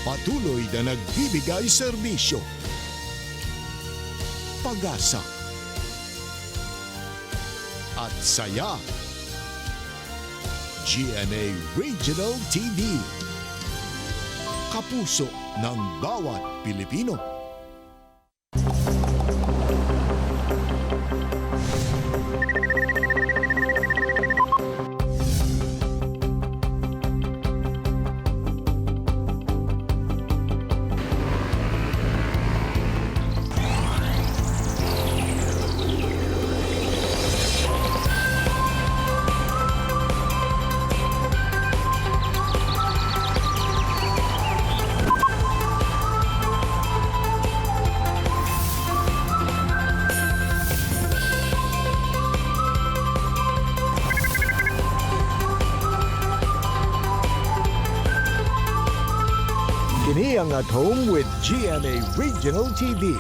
Patuloy na nagbibigay serbisyo. Pag-asa at saya. GMA Regional TV. Kapuso ng bawat Pilipino. Kini ang At Home with GMA Regional TV.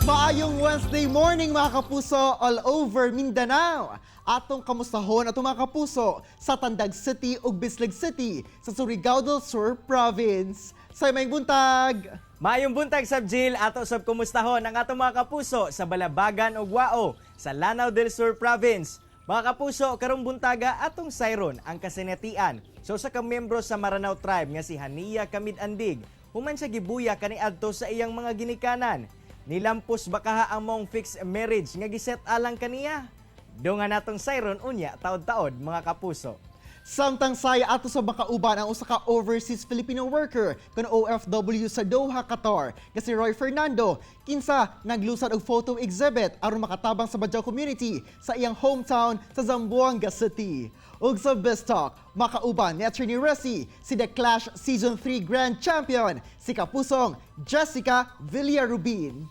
Maayong Wednesday morning mga kapuso all over Mindanao. Atong kamustahon atong mga kapuso sa Tandag City ug Bislig City sa Surigao del Sur Province. Sa may buntag. Maayong buntag Sabjil, ato sab kumustahon ang atong mga kapuso sa Balabagan ug Wao sa Lanao del Sur Province. Mga kapuso, karong buntaga atong sayron ang kasinatian. So sa kamiyembro sa Maranao Tribe nga si Hania Kamid Andig, human siya gibuya kaniadto sa iyang mga ginikanan. Nilampos bakaha ang mong fixed marriage nga giset alang kaniya. Dungan natong sayron unya taod-taod mga kapuso. Samtang saya ato sa makauban ang usa ka overseas Filipino worker kun OFW sa Doha, Qatar, nga si Roy Fernando, kinsa naglusad og photo exhibit aron makatabang sa Badjao community sa iyang hometown sa Zamboanga City. Ug sa Best Talk, makauban ni Attorney Resi, si The Clash Season 3 Grand Champion, si Kapusong Jessica Villarubin.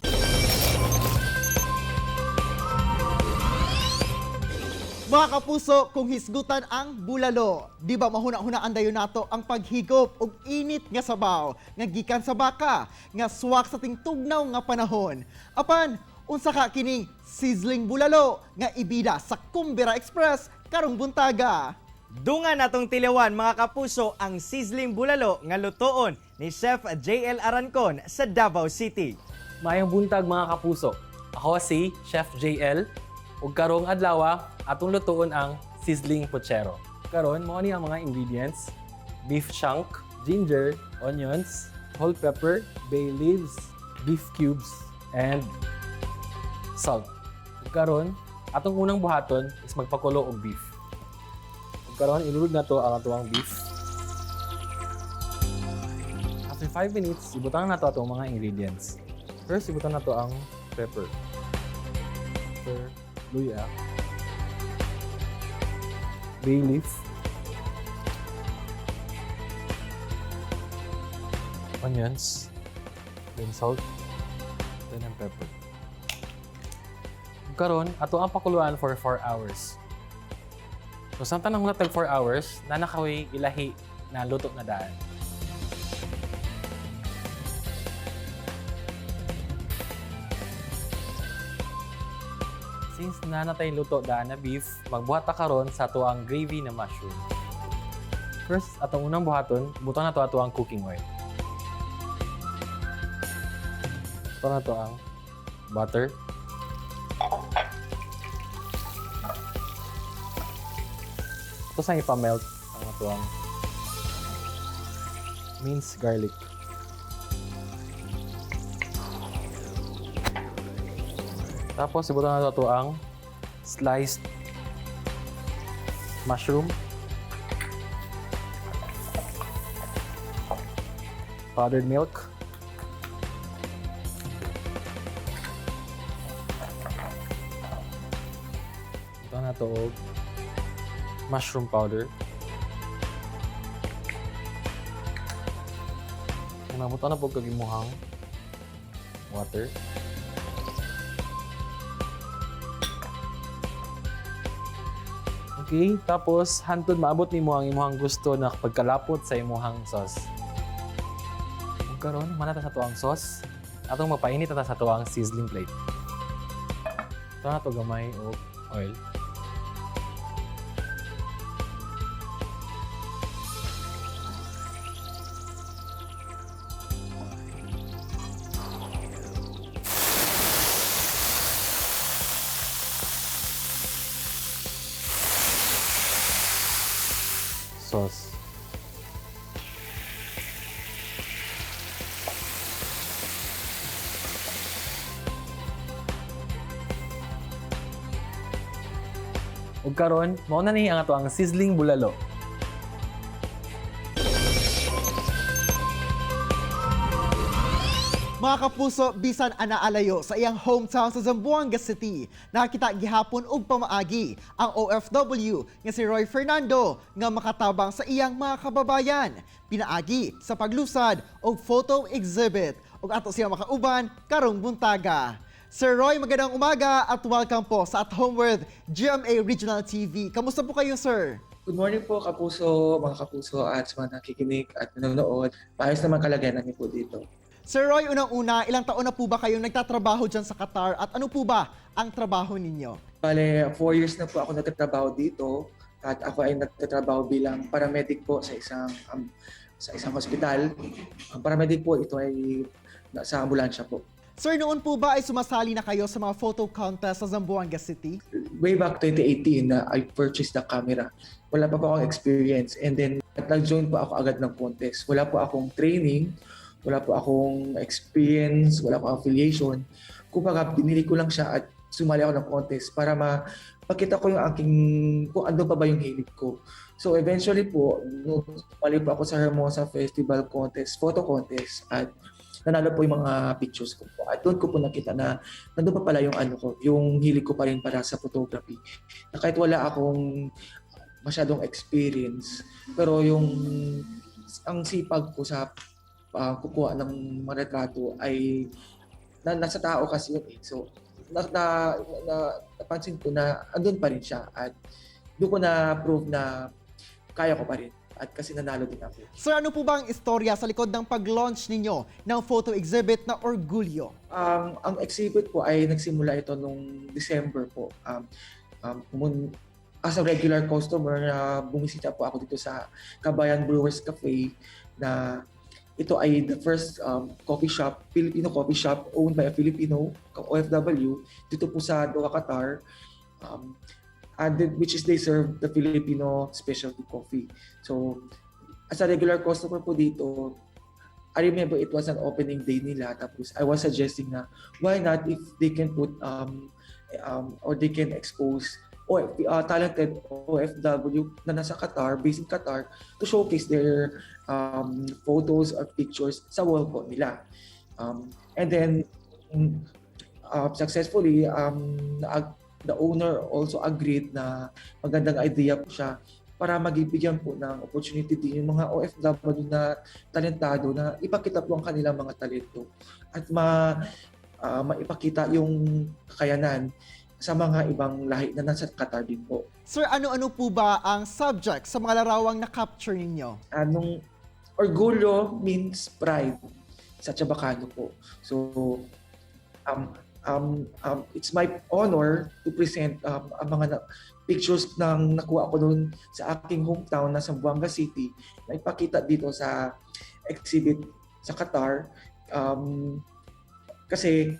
Mga kapuso, kung hisgutan ang bulalo, di ba mahuna-hunaan dayon nato ang paghigop og init nga sabaw nga gikan sa baka nga swak sa ting tugnaw nga panahon. Apan, unsa ka kining sizzling bulalo nga ibida sa Kumbira Express karong buntaga. Dungan natong tilawan mga kapuso ang sizzling bulalo nga lutoon ni Chef JL Arancon sa Davao City. Mayong buntag mga kapuso. Ako si Chef JL. Ug karong adlaw atong lutoon ang sizzling puchero. Karon mao ni ang mga ingredients: beef chunk, ginger, onions, whole pepper, bay leaves, beef cubes, and salt. Ug karon atong unang buhaton is magpakulo og beef. Ug karon ilulog na to ang atuang beef. After 5 minutes, ibutang na to atong mga ingredients. First, ibutang na to ang pepper. Luya, bay leaf, onions, then salt, then ang pepper. Karon ato ang pakuluan for 4 hours. So samtang nang natag 4 hours, nanakawi ilahi na luto na daan. Since nanatay luto daan na beef, magbuhat ta karon sa atuang gravy na mushroom. First, atong unang buhaton, butang na to atuang cooking oil. Ito na to ang butter. Ito sa ipamelt ang atuang minced garlic. Tapos, ibutan na ito ang sliced mushroom, powdered milk, ito na ito mushroom powder, nabutan na po kagimuhang water. Okay, tapos hantod maabot nimo ang imong gusto na pagkalapot sa imong sauce. Ug karon manata sa tuang sauce, atong mapainit ta sa tuang sizzling plate. Ito na to gamay og oil. sauce. Ug karon, mao na ni ang ato ang sizzling bulalo. Mga kapuso, bisan anaalayo sa iyang hometown sa Zamboanga City, nakita gihapon og pamaagi ang OFW nga si Roy Fernando nga makatabang sa iyang mga kababayan. Pinaagi sa paglusad og photo exhibit ug ato siya makauban karong buntaga. Sir Roy, magandang umaga at welcome po sa At Home with GMA Regional TV. Kamusta po kayo, sir? Good morning po, kapuso, mga kapuso at sa mga nakikinig at nanonood. Maayos naman kalagayan namin po dito. Sir Roy, unang-una, ilang taon na po ba kayong nagtatrabaho dyan sa Qatar at ano po ba ang trabaho ninyo? Bale, 4 years na po ako nagtatrabaho dito at ako ay nagtatrabaho bilang paramedic po sa isang hospital. Ang paramedic po, ito ay sa ambulansya po. Sir, noon po ba ay sumasali na kayo sa mga photo contest sa Zamboanga City? Way back 2018 na I purchased the camera. Wala pa po akong experience and then nag-join po ako agad ng contest. Wala po akong training, wala po akong experience, wala po affiliation. Kumbaga, binili ko lang siya at sumali ako ng contest para mapakita ko yung kung ano pa ba yung hilig ko. So eventually po, sumali po ako sa Hermosa Festival Contest, photo contest at nanalo po yung mga pictures ko po. At doon ko po nakita na nandun pa pala yung yung hilig ko pa rin para sa photography. Na kahit wala akong masyadong experience, pero ang sipag ko sa kukuha ng mga retrato ay nasa tao kasi yun eh. So, napansin ko na andun pa rin siya at doon ko na-prove na kaya ko pa rin at kasi nanalo din ako. Sir, ano po ba ang istorya sa likod ng pag-launch ninyo ng photo exhibit na Orgulyo? Ang exhibit po ay nagsimula ito nung December po. As a regular customer na bumisita po ako dito sa Kabayan Brewers Cafe na ito ay the first coffee shop, Filipino coffee shop owned by a Filipino OFW dito po sa Doha, Qatar. Which is they serve the Filipino specialty coffee. So, as a regular customer po dito, I remember it was an opening day nila. Tapos I was suggesting na why not if they can put or they can expose talented OFW na nasa Qatar, based in Qatar, to showcase their photos or pictures sa wall po nila. And then, successfully, the owner also agreed na magandang idea po siya para magbibigyan po ng opportunity din yung mga OFW na talentado na ipakita po ang kanilang mga talento at maipakita yung kakayanan sa mga ibang lahi na nasa Qatar din po. Sir, ano-ano po ba ang subject sa mga larawang na-capture ninyo? Anong Orgulyo means pride sa Chabacano po. So, it's my honor to present ang mga pictures ng nakuha ko doon sa aking hometown na Zamboanga City na ipakita dito sa exhibit sa Qatar. Kasi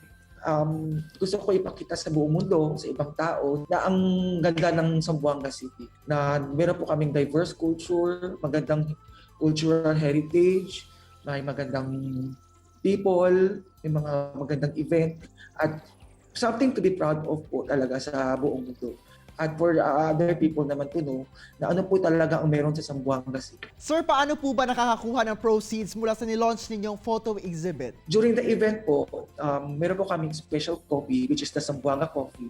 gusto ko ipakita sa buong mundo, sa ibang tao, na ang ganda ng Zamboanga City. Na meron po kaming diverse culture, magandang cultural heritage, may magandang people, may mga magandang event, at something to be proud of po talaga sa buong mundo. At for other people naman to know na ano po talaga ang meron sa Zamboanga City. Sir, paano po ba nakakakuha ng proceeds mula sa nilaunch ninyong photo exhibit? During the event po, meron po kaming special coffee which is the Zamboanga coffee.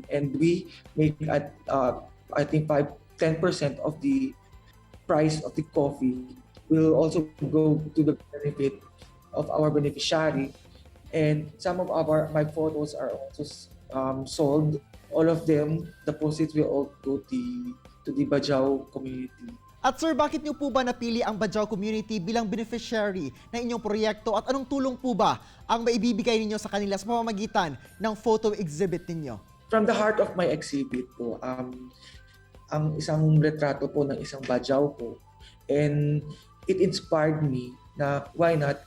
And we make at I think 10% of the price of the coffee will also go to the benefit of our beneficiary. And some of my photos are also sold. All of them, the proceeds will all go to the Bajau community. At sir, bakit niyo po ba napili ang Bajau community bilang beneficiary ng inyong proyekto at anong tulong po ba ang maibibigay ninyo sa kanila sa pamamagitan ng photo exhibit ninyo? From the heart of my exhibit po, ang isang retrato po ng isang Bajau po, and it inspired me na why not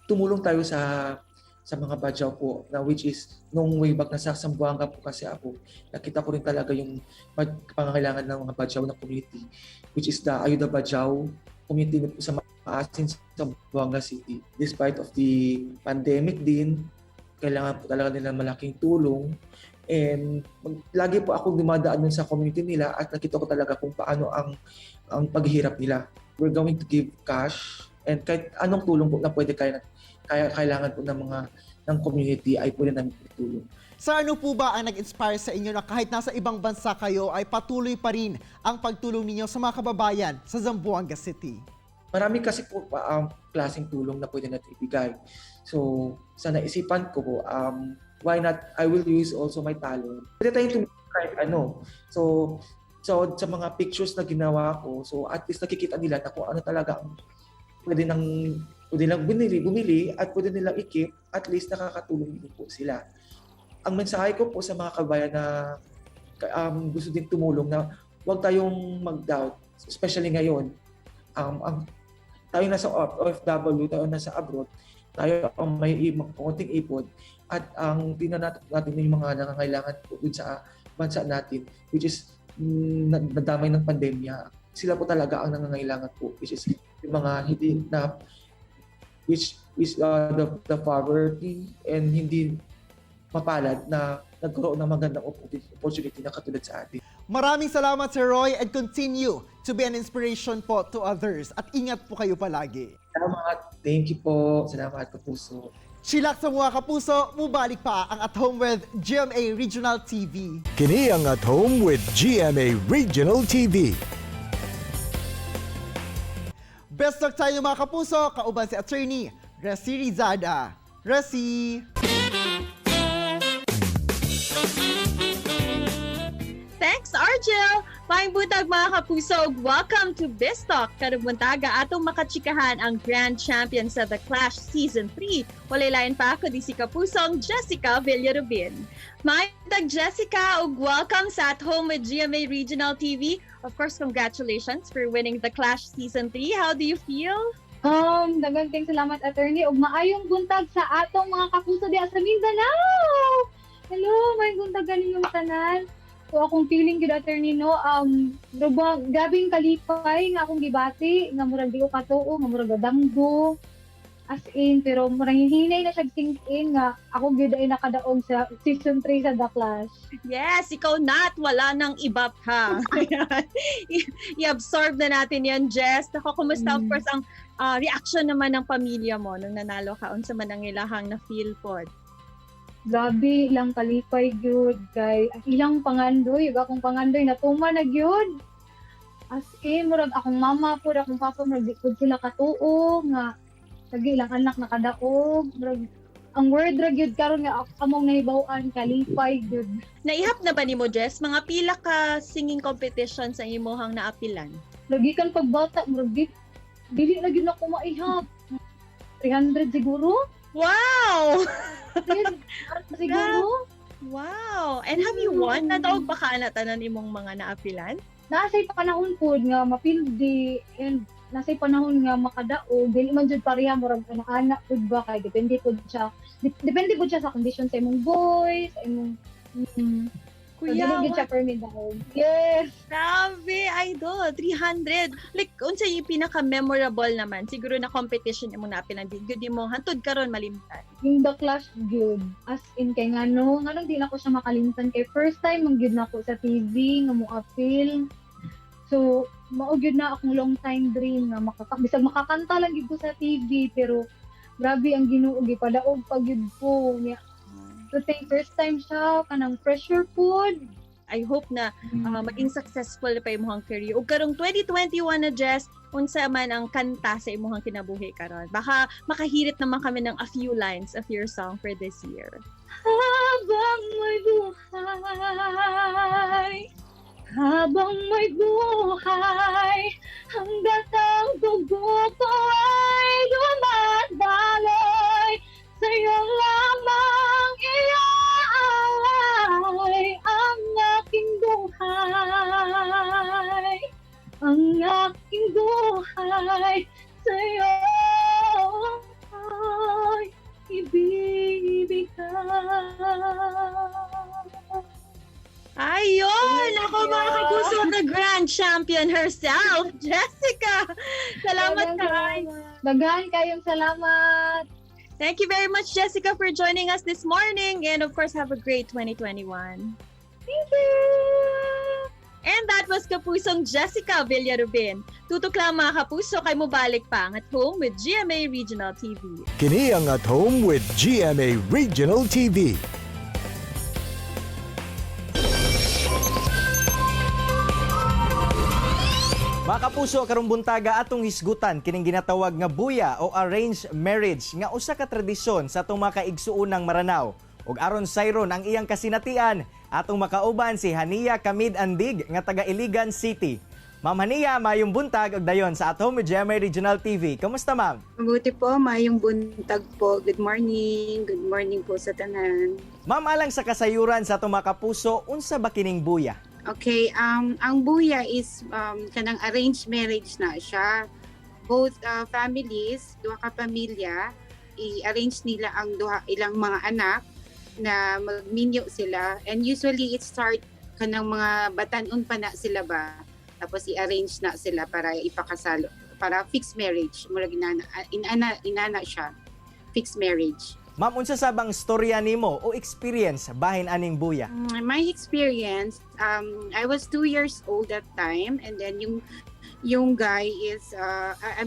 tumulong tayo sa sa mga badyaw po, na which is nung way back na sa Zamboanga po kasi ako, nakita ko rin talaga yung pangangailangan ng mga badyaw na community, which is the Ayuda Badyaw community po sa Maasin sa Zamboanga City. Despite of the pandemic din, kailangan po talaga nila malaking tulong. And lagi po akong dumadaan dun sa community nila at nakita ko talaga kung paano ang paghihirap nila. We're going to give cash and kahit anong tulong po na pwede kailangan po ng community ay pwede namin itulong. Sa ano po ba ang nag-inspire sa inyo na kahit nasa ibang bansa kayo ay patuloy pa rin ang pagtulong ninyo sa mga kababayan sa Zamboanga City? Marami kasi po ang klaseng tulong na pwede natin ibigay. So, sa naisipan ko po, why not, I will use also my talent. Pwede tayong tumulong kahit ano. So sa mga pictures na ginawa ko, so at least nakikita nila na kung ano talaga ang pwede nilang bumili at pwede nilang i-keep, at least nakakatulong din po sila. Ang mensahe ko po sa mga kabayan na gusto din tumulong na huwag tayong mag-doubt, especially ngayon. Tayo nasa OFW, tayo nasa abroad, tayo ang may konting ipon at ang tingnan natin yung mga nangangailangan po dun sa bansa natin, which is nadamay ng pandemya. Sila po talaga ang nangangailangan po, which is yung mga hindi na which is the poverty and hindi mapalad na nagkaroon ng magandang opportunity na katulad sa atin. Maraming salamat Sir Roy and continue to be an inspiration po to others at ingat po kayo palagi. Salamat. Thank you po. Salamat kapuso. Chilak sa mga kapuso, mubalik pa ang At Home with GMA Regional TV. Kini ang At Home with GMA Regional TV. Best luck tayo mga kapuso, kauban si Attorney Resi Rizada. Resi! Thanks, Argel! Paing butag mga kapuso, welcome to Bistalk. Karugbuntaga atong makachikahan ang Grand Champion sa The Clash Season 3. Walilayan pa ako di si kapusong Jessica Villarubin. Maayong Jessica, ug welcome sa At Home with GMA Regional TV. Of course, congratulations for winning The Clash Season 3. How do you feel? Daghang salamat attorney ug maayong buntag sa atong mga kapuso diha sa Mindanao. Hello, maayong buntag kaninyong tanan. So akong feeling gyud attorney no, grabing kalipay nga akong gibati nga murag di ko katuo, nga murag gadanggo. As in, pero murag hinay na siya sink in nga ako gyud ay nakadaog sa season 3 sa The Clash. Yes, ikaw not, wala nang iba pa. I-absorb na natin yan, Jess. Ako, kumusta of course ang reaction naman ng pamilya mo nung nanalo ka? Unsa man ang ilahang na feel pod? Grabe, ilang kalipay gyud kay ilang pangandoy, ug akong pangandoy natuma na gyud. As in, murag akong mama po, akong papa murag di pud sila katuo nga lagi ilang anak nakadaog. Murag ang word ra gyud karon nga among nahibaw-an kalipay gyud. Naihap na ba nimo, Jess? Mga pila ka singing competition sa imong naapilan? Lagi kan pagbata murag dili na gyud ako maihap. 300 siguro? Wow! Siguro? Wow! And have you won na daw baka na tanan imong mga naapilan? Nasay panahon pod nga mapildi and nasay panahon nga makadaog dili man jud pareha murag ana pod ba kay depende pod siya sa condition sa imong voice, sa imong Kuya, dili gyud siya permit daw. Yes. grabe, idol, 300. Like, unsa yung pinaka-memorable naman? Siguro na competition imong naapilan di gyud mo hantod karon malimtan. Yung The Clash gyud as in kay ngano di na ko siya makalimtan kay first time man gyud nako sa TV nga mo appeal. So mao gyud na akong long time dream nga bisag makakanta lang gyud ko sa TV pero grabe ang Ginoo gipadaog pag gyud ko niya. So think first time siya kanang pressure food. I hope na maging successful pa imong career. Ug karong 2021 na, Jess, unsa man ang kanta sa imong kinabuhi karon? Baka makahirit naman kami ng a few lines of your song for this year. Habang may buhay, hanggat ang dugo ko ay dumadaloy, sa'yo lamang iaalay ang aking buhay. Ang aking buhay, sa'yo ay ibigay. Ayun! Ako mga kapuso, the grand champion herself, Jessica! Salamat kay. Daghan kayong salamat. Thank you very much, Jessica, for joining us this morning. And of course, have a great 2021. Thank you. And that was Kapusong Jessica Villarubin. Tutok lang mga kapuso kay Mubalik Pang at home with GMA Regional TV. Kini ang At Home with GMA Regional TV. Mga kapuso, karong buntaga atong hisgutan kining ginatawag nga buya o arranged marriage nga usa ka tradisyon sa atong mga kaigsuonang Maranao. Ug aron sayron ang iyang kasinatian, atong makauban si Hania Kamid Andig nga taga Iligan City. Ma'am Hania, mayong buntag ug dayon sa At Home with GMA Regional TV. Kamusta ma'am? Mabuti po, mayong buntag po. Good morning. Good morning po sa tanan. Ma'am, alang sa kasayuran sa atong mga kapuso, unsa ba kining buya? Okay, ang buya is kanang arranged marriage na siya. Both families, duha ka pamilya, i-arrange nila ang ilang mga anak na magminyo sila. And usually it start kanang mga batanon pa na sila ba. Tapos i-arrange na sila para ipakasalo, para fixed marriage. Murag inana siya. Fixed marriage. Ma'am, unsa sa bang storya nimo o experience bahin aning buya? My experience, I was 2 years old that time, and then yung guy is,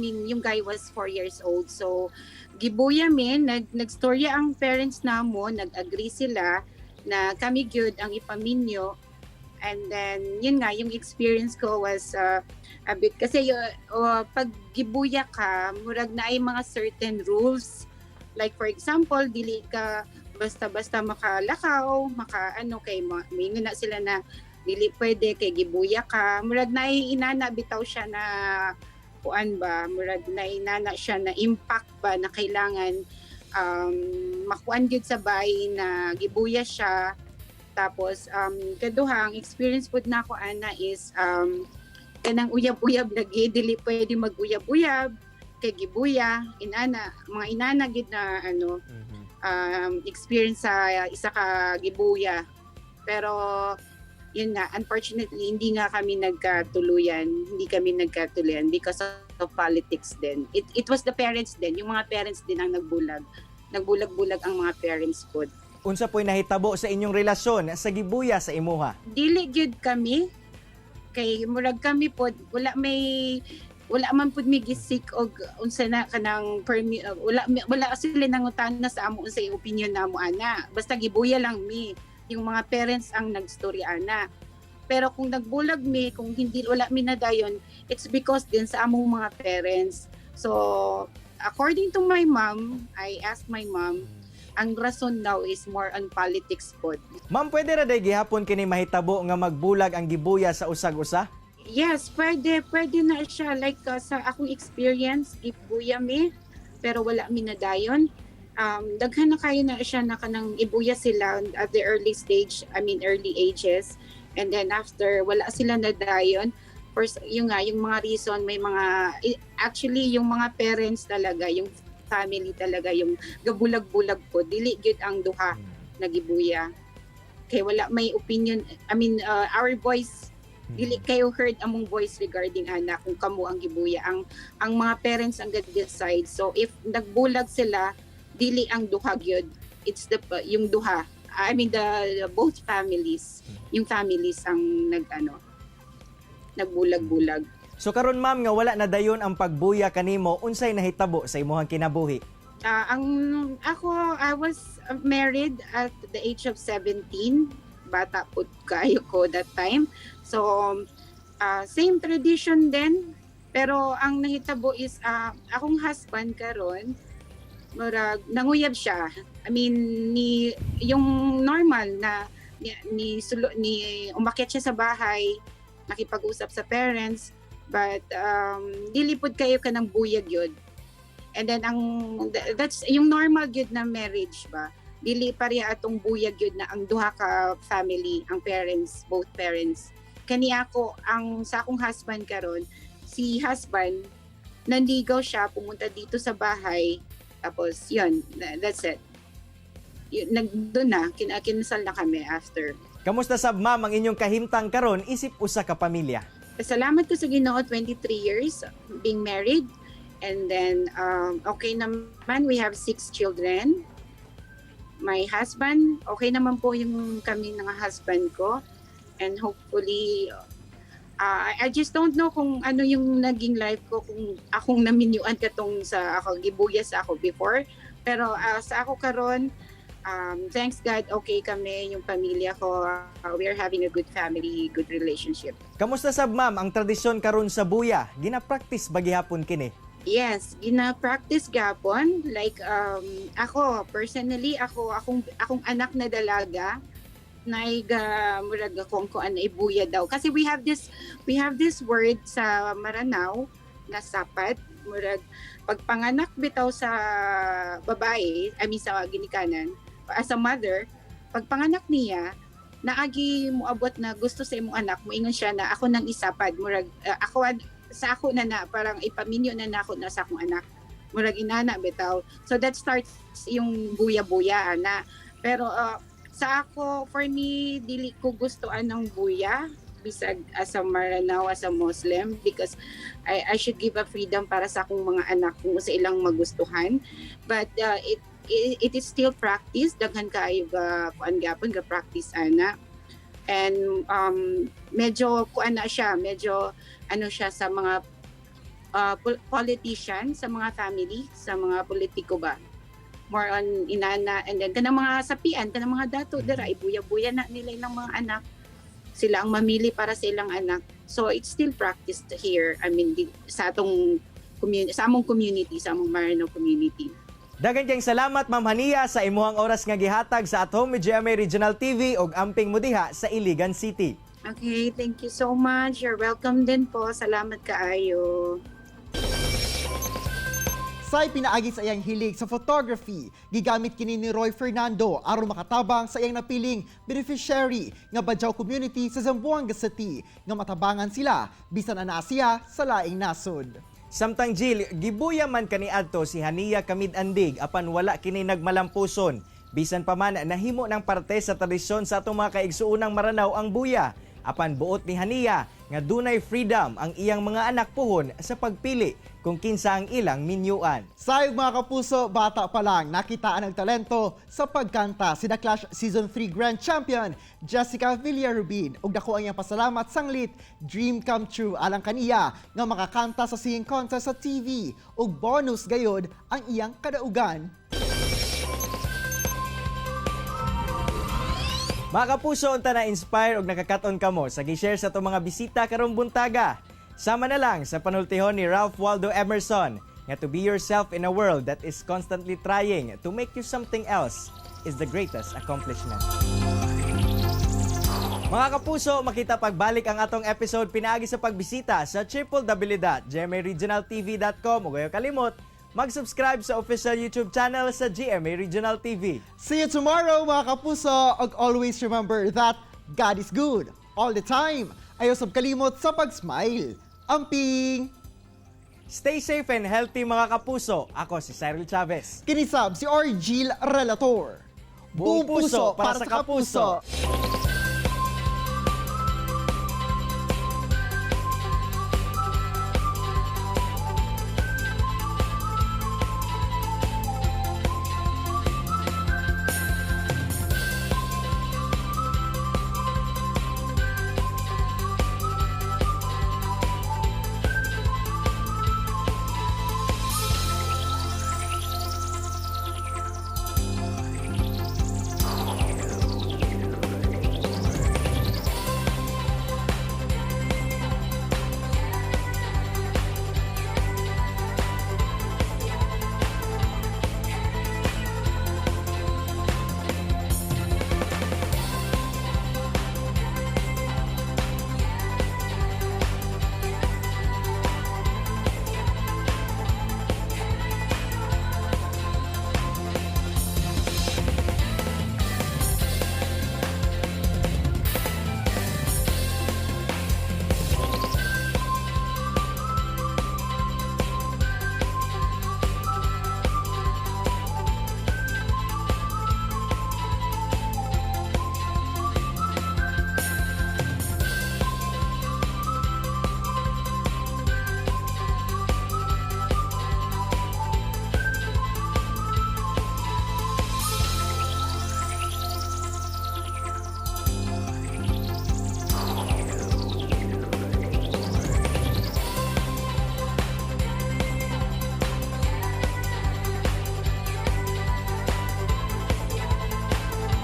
yung guy was 4 years old. So, gibuya min, nagstorya ang parents namo, nag-agree sila na kami gyud ang ipaminyo. And then, yun nga, yung experience ko was a bit, kasi pag gibuya ka, murag na ay mga certain rules. Like for example, dili ka basta-basta makalakaw, kay may na sila na dili pwede kay gibuya ka. Murag na inana bitaw siya na kuan ba, murag na inana siya na impact ba na kailangan makuan gyud sa bay na gibuya siya. Tapos kaduha ang experience pud nako ana is kanang uyab-uyab lagi, dili pwede mag-uyab-uyab kay gibuya, mga inana gid na experience sa isa ka gibuya. Pero yun nga, unfortunately hindi kami nagkatuluyan because of politics din. It was the parents din, yung mga parents din ang nagbulag-bulag ang mga parents po. Unsa po'y nahitabo sa inyong relasyon sa gibuya sa imuha? Dili gyud kami kay murag kami po wala man pud mi gisik og unsa na kanang wala sila nangutana sa amo unsay opinion namo ana, basta gibuya lang mi, yung mga parents ang nagstorya ana. Pero kung nagbulag mi, kung hindi wala mi na dayon, it's because din sa among mga parents. So according to my mom, I asked my mom, ang rason daw is more on politics pod. Ma'am, pwede ra day gihapon kini mahitabo nga magbulag ang gibuya sa usag-usa? Yes, pwede na siya. Like sa akong experience, ibuya mi, pero wala mi na dayon. Daghan na kayo na siya na kanang ibuya sila at the early ages. And then after, wala sila na dayon. First, yung mga reason, may mga, actually yung mga parents talaga, yung family talaga, yung gabulag-bulag po, dili gyud ang duha na gibuya. Kaya wala may opinion, our voice, dili kayo heard among voice regarding anak kung kamo ang gibuya, ang mga parents ang decide. So if nagbulag sila, dili ang duha gyud, it's yung duha, the both families, yung families ang nagbulag-bulag. So karon ma'am nga wala na dayon ang pagbuya kanimo, unsay nahitabo sa imong kinabuhi? I was married at the age of 17. Bata po kayo ko that time. So, same tradition din. Pero ang nahitabo is, akong husband karon, nanguyab siya. Yung normal na, umakyat siya sa bahay, nakipag-usap sa parents, but dilipod kayo ka ng buyag yun. And then, that's yung normal yun na marriage ba? Dili pareha atong buyag yun na ang duha ka family, ang parents, both parents. Kani ako, sa akong husband karon, si husband, nanligaw siya, pumunta dito sa bahay, tapos yun, that's it. doon na, kinasal na kami after. Kamusta sab ma'am ang inyong kahimtang karon isip usa ka pamilya? Salamat ko sa Ginoo, 23 years being married. And then, okay naman, we have 6 children. My husband, okay naman po yung kami ng husband ko. And hopefully, I just don't know kung ano yung naging life ko, kung akong naminyuan katong sa ako, gibuyas ako before. Pero sa ako karon, thanks God, okay kami, yung pamilya ko. We are having a good family, good relationship. Kamusta sab ma'am ang tradisyon karon sa buya? Gina-practice ba gihapon kini? Yes, gina-practice gapon. Like, ako, personally, akong anak na dalaga, naiga murag akong ko ano ibuya daw. Kasi we have this word sa Maranao na sapat, murag pagpanganak bitaw sa babae, sa ginikanan, as a mother, pagpanganak niya, naagi mo abot na gusto sa imong anak, moingon siya na ako nang isapad, murag sa ako na parang ipaminyo na nako na sa akong anak, murag inana bitaw. So that starts yung buya-buya na. Pero sa ako, for me, dili ko gustoan ng buya bisag as a Maranao, as a Muslim, because I should give a freedom para sa akong mga anak kung sa ilang magustuhan. But it is still practice, daghan kaayo kuan gapon ga practice ana. And medyo kuana siya, medyo ano siya sa mga politician, sa mga family, sa mga politiko ba. More on inana, and then kanang mga sapian, kanang mga dato dira ibuya-buya na nila ilang mga anak. Sila ang mamili para sa ilang anak. So it's still practiced here. Sa atong community, sa among community, sa among Maranao community. Daghang kayong salamat Ma'am Hania sa imuhang oras nga gihatag sa At Home with GMA Regional TV ug amping mo diha sa Iligan City. Okay, thank you so much. You're welcome din po. Salamat kaayo. Say pinaagi sa iyang hilig sa photography, gigamit kini ni Roy Fernando aron makatabang sa iyang napiling beneficiary nga Badjao community sa Zamboanga City nga matabangan sila bisan ana siya sa laing nasod. Samtang Jill, gibuya man kaniadto si Hania Kamid Andig apan wala kini nagmalampuson. Bisan pa man nahimo ng parte sa tradisyon sa atong mga kaigsuunang Maranao ang buya. Apan buot ni Hania nga dunay freedom ang iyang mga anak pohon sa pagpili kung kinsa ang ilang minyuan. Sayog mga kapuso, bata pa lang nakitaan ang talento sa pagkanta si The Clash Season 3 Grand Champion Jessica Villarubin ug dako ang iyang pasalamat sanglit Dream Come True alang kaniya nga makakanta sa singing contest sa TV ug bonus gayod ang iyang kadaugan. Mga kapuso, unta na-inspire ug nakakaton kamo sa gi-share sa itong mga bisita karong buntaga. Sama na lang sa panultihon ni Ralph Waldo Emerson nga to be yourself in a world that is constantly trying to make you something else is the greatest accomplishment. Mga kapuso, makita pagbalik ang atong episode pinaagi sa pagbisita sa www.gmaregionaltv.com ug ayaw kalimot mag-subscribe sa official YouTube channel sa GMA Regional TV. See you tomorrow mga kapuso ug always remember that God is good all the time. Ayaw sab kalimot sa pag-smile. Amping! Stay safe and healthy mga kapuso. Ako si Cyril Chavez. Kinisab si Orgil Relator. Buong puso para sa kapuso.